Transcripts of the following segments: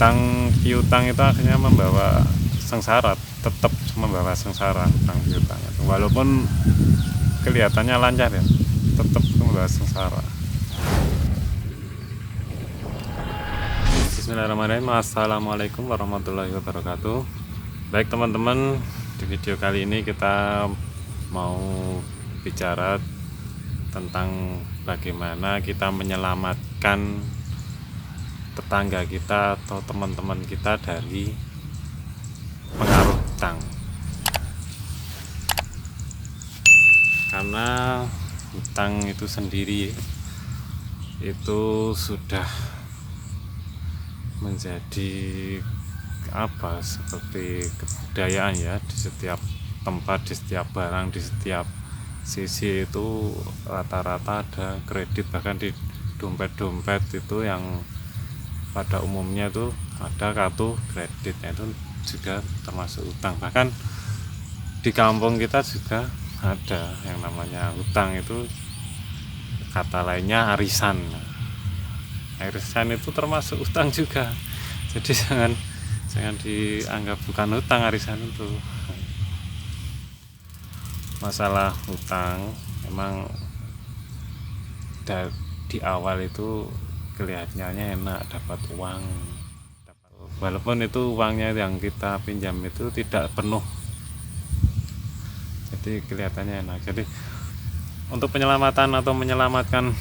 hutang piutang itu akhirnya membawa sengsara, tetap membawa sengsara hutang piutang itu, walaupun kelihatannya lancar ya, tetap membawa sengsara. Bismillahirrahmanirrahim. Assalamualaikum warahmatullahi wabarakatuh. Baik teman-teman, di video kali ini kita mau bicara tentang bagaimana kita menyelamatkan tetangga kita atau teman-teman kita dari pengaruh hutang. Karena hutang itu sendiri itu sudah menjadi seperti kebudayaan ya, di setiap tempat, di setiap barang, di setiap sisi itu rata-rata ada kredit. Bahkan di dompet-dompet itu yang pada umumnya itu ada kartu kreditnya, itu juga termasuk hutang. Bahkan di kampung kita juga ada yang namanya hutang, itu kata lainnya arisan. Arisan itu termasuk hutang juga, jadi jangan dianggap bukan hutang arisan itu. Masalah hutang memang di awal itu kelihatannya enak, dapat uang, walaupun itu uangnya yang kita pinjam itu tidak penuh, jadi kelihatannya enak. Jadi untuk penyelamatan atau menyelamatkan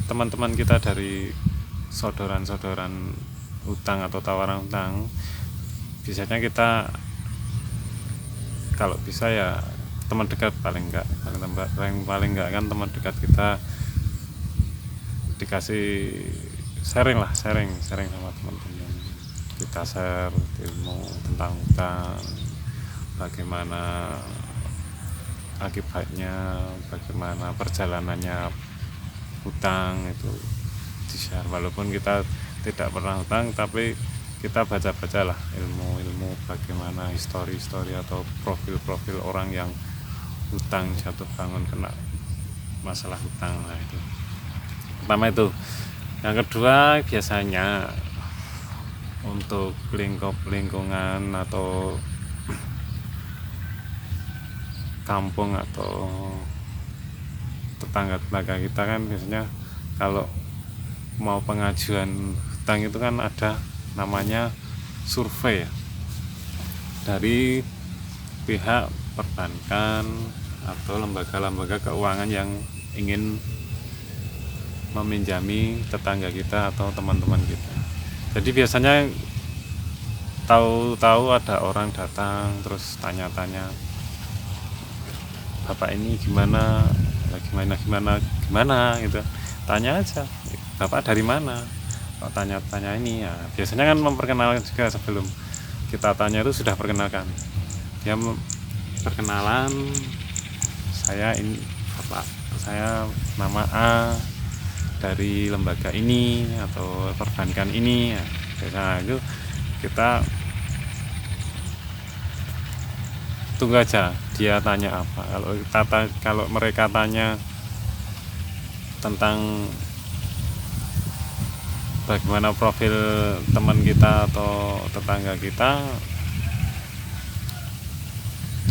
teman-teman kita dari sodoran-sodoran hutang atau tawaran hutang, biasanya kita kalau bisa ya teman dekat, paling enggak kan teman dekat kita dikasih sharing sama teman-teman kita, share ilmu tentang hutang, bagaimana akibatnya, bagaimana perjalanannya hutang itu di-share. Walaupun kita tidak pernah hutang, tapi kita baca-bacalah ilmu bagaimana histori atau profil orang yang hutang, jatuh bangun kena masalah hutang. Nah, itu pertama itu. Yang kedua, biasanya untuk lingkungan atau kampung atau tetangga kita kan biasanya kalau mau pengajuan hutang itu kan ada namanya survei ya, dari pihak perbankan atau lembaga-lembaga keuangan yang ingin meminjami tetangga kita atau teman-teman kita. Jadi biasanya tahu ada orang datang terus tanya-tanya, bapak ini gimana gitu, tanya aja, bapak dari mana, kok tanya-tanya ini ya. Biasanya kan memperkenalkan juga, sebelum kita tanya itu sudah perkenalkan, dia perkenalan, saya ini bapak, saya nama A dari lembaga ini atau perbankan ini ya. Biasanya itu kita tunggu aja dia tanya apa. Kalau mereka tanya tentang bagaimana profil teman kita atau tetangga kita,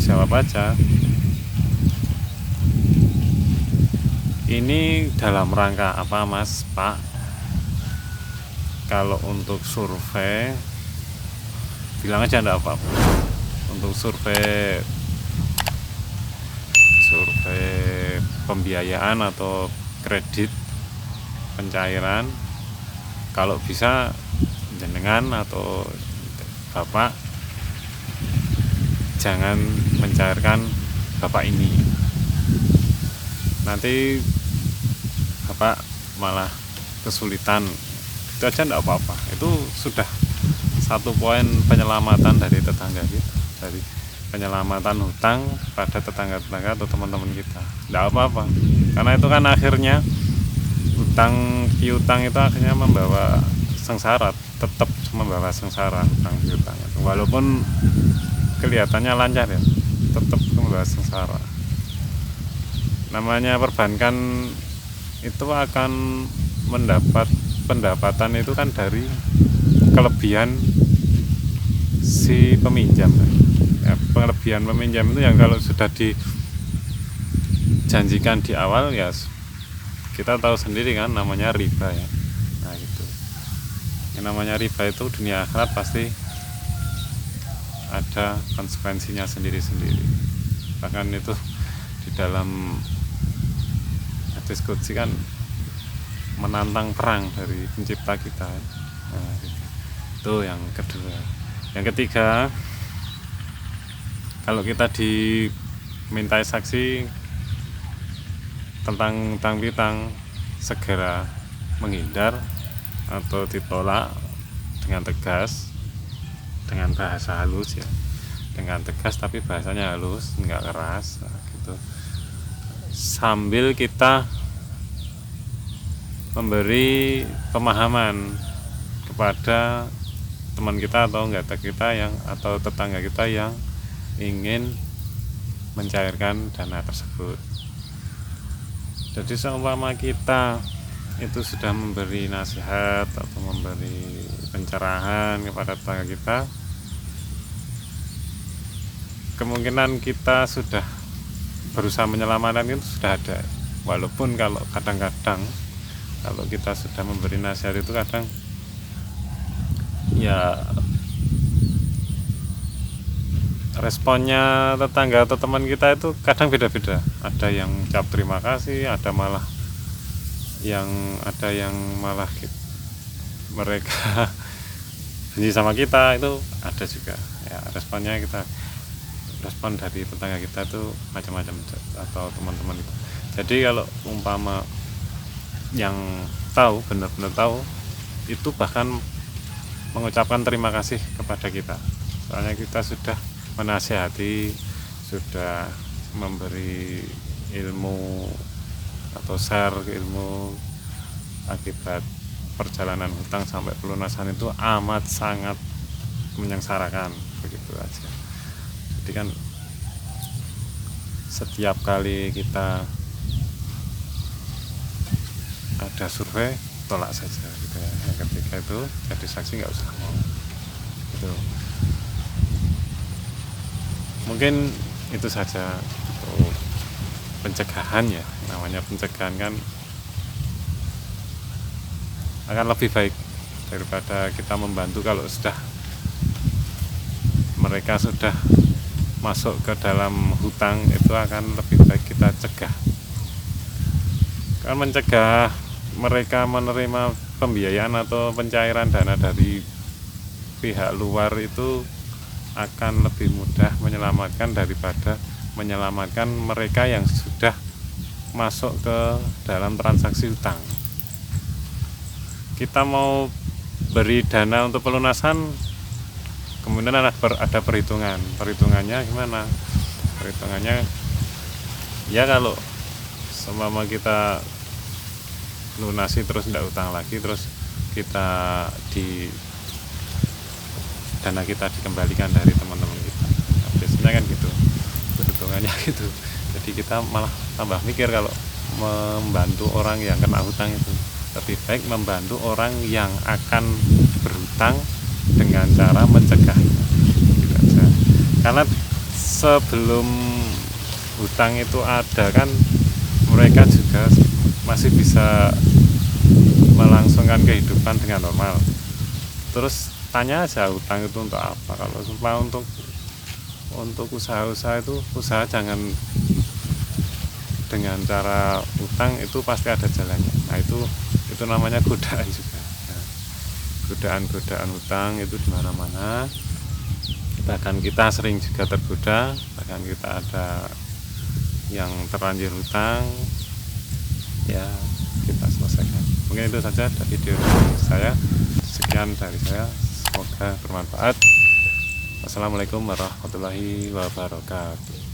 jawab aja, ini dalam rangka apa mas, pak. Kalau untuk survei bilang aja enggak apa-apa. Untuk survei pembiayaan atau kredit pencairan, kalau bisa jenengan atau bapak jangan mencairkan bapak ini, nanti bapak malah kesulitan. Itu aja enggak apa-apa. Itu sudah satu poin penyelamatan dari tetangga kita, dari penyelamatan hutang pada tetangga-tetangga atau teman-teman kita. Enggak apa-apa, karena itu kan akhirnya hutang piutang itu akhirnya membawa sengsara, tetap membawa sengsara hutang piutang itu, walaupun kelihatannya lancar ya, tetap membawa sengsara. Namanya perbankan itu akan mendapat pendapatan itu kan dari kelebihan si peminjam ya, kelebihan peminjam itu yang kalau sudah dijanjikan di awal ya kita tahu sendiri kan namanya riba ya. Nah gitu, yang namanya riba itu dunia akhirat pasti ada konsekuensinya sendiri-sendiri. Bahkan itu di dalam hadis qudsi kan menantang perang dari pencipta kita. Nah, gitu. Itu yang kedua. Yang ketiga, kalau kita dimintai saksi tentang utang piutang, segera menghindar atau ditolak dengan tegas, dengan bahasa halus ya, dengan tegas tapi bahasanya halus, nggak keras. Nah, gitu. Sambil kita memberi pemahaman kepada teman kita atau anggota kita yang atau tetangga kita yang ingin mencairkan dana tersebut. Jadi seumpama kita itu sudah memberi nasihat atau memberi pencerahan kepada tetangga kita, kemungkinan kita sudah berusaha menyelamatkan itu sudah ada. Walaupun kalau kadang-kadang kalau kita sudah memberi nasihat itu kadang ya responnya tetangga atau teman kita itu kadang beda-beda. Ada yang ucap terima kasih, ada yang malah mereka benci sama kita, itu ada juga ya. Responnya kita respon dari tetangga kita itu macam-macam atau teman-teman itu. Jadi kalau umpama yang tahu, benar-benar tahu, itu bahkan mengucapkan terima kasih kepada kita, soalnya kita sudah menasihati, sudah memberi ilmu atau share ilmu akibat perjalanan hutang sampai pelunasan itu amat sangat menyengsarakan, begitu aja. Jadi kan setiap kali kita ada survei, tolak saja gitu ya. Yang ketiga itu jadi saksi nggak usah mau gitu. Mungkin itu saja untuk pencegahan ya, namanya pencegahan kan akan lebih baik daripada kita membantu. Kalau sudah mereka sudah masuk ke dalam hutang, itu akan lebih baik kita cegah. Kan mencegah mereka menerima pembiayaan atau pencairan dana dari pihak luar itu akan lebih mudah menyelamatkan daripada menyelamatkan mereka yang sudah masuk ke dalam transaksi hutang. Kita mau beri dana untuk pelunasan, kemudian ada perhitungannya gimana? Perhitungannya ya kalau seumpama kita lunasi terus tidak utang lagi, terus kita dana kita dikembalikan dari teman-teman kita. Nah, biasanya kan gitu perhitungannya gitu. Jadi kita malah tambah mikir kalau membantu orang yang kena hutang itu. Lebih baik membantu orang yang akan berhutang dengan cara mencegahnya gitu aja. Karena sebelum hutang itu ada kan mereka juga masih bisa melangsungkan kehidupan dengan normal. Terus tanya aja hutang itu untuk apa. Kalau sumpah untuk usaha-usaha itu, usaha jangan dengan cara hutang, itu pasti ada jalannya. Nah itu namanya godaan juga. Nah, godaan hutang itu di mana-mana. Bahkan kita sering juga tergoda, bahkan kita ada yang terlanjur hutang, ya kita selesaikan. Mungkin itu saja dari video saya. Sekian dari saya, semoga bermanfaat. Wassalamualaikum warahmatullahi wabarakatuh.